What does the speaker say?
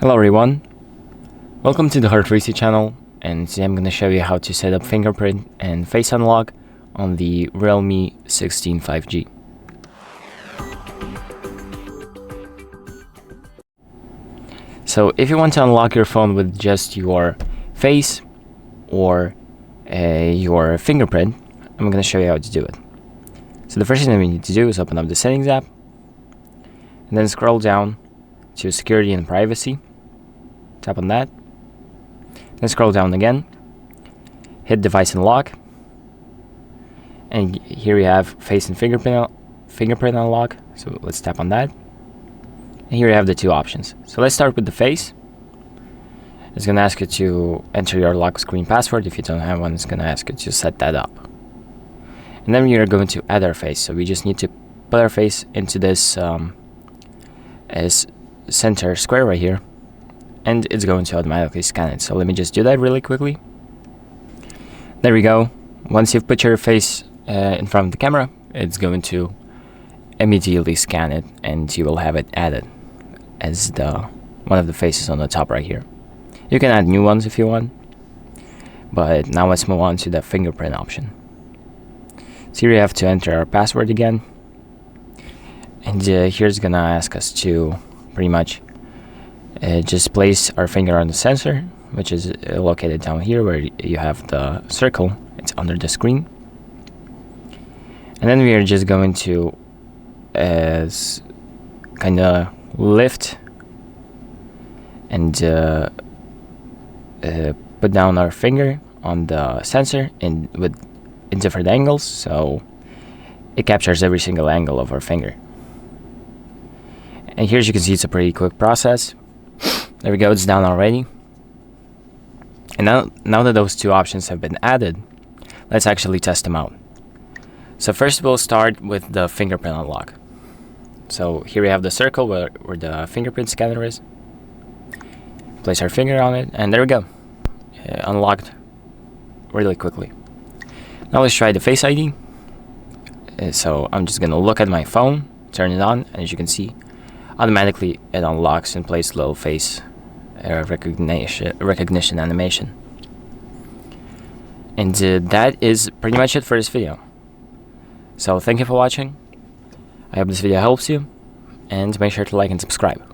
Hello everyone, welcome to the HardReset channel, and today I'm going to show you how to set up fingerprint and face unlock on the REALME 16 5G. So if you want to unlock your phone with just your face or your fingerprint, I'm going to show you how to do it. So the first thing that we need to do is open up the settings app and then scroll down to security and privacy. Tap on that, then scroll down again, hit device unlock, and here we have face and fingerprint unlock. So let's tap on that, and here you have the two options. So let's start with the face. It's going to ask you to enter your lock screen password. If you don't have one, it's going to ask you to set that up, and then we are going to add our face. So we just need to put our face into this as center square right here, and it's going to automatically scan it. So let me just do that really quickly. There we go. Once you've put your face in front of the camera, it's going to immediately scan it, and you will have it added as one of the faces on the top right here. You can add new ones if you want, but now let's move on to the fingerprint option. So here you have to enter our password again, and here's gonna ask us to pretty much just place our finger on the sensor, which is located down here where you have the circle. It's under the screen, and then we are just going to kind of lift and put down our finger on the sensor in different angles, so it captures every single angle of our finger. And here, as you can see, it's a pretty quick process. There we go, it's down already. And now that those two options have been added, let's actually test them out. So first we'll start with the fingerprint unlock. So here we have the circle where the fingerprint scanner is. Place our finger on it, and there we go. Unlocked really quickly. Now let's try the Face ID. So I'm just gonna look at my phone, turn it on, and as you can see, automatically it unlocks and plays little face recognition animation. And that is pretty much it for this video. So thank you for watching. I hope this video helps you, and make sure to like and subscribe.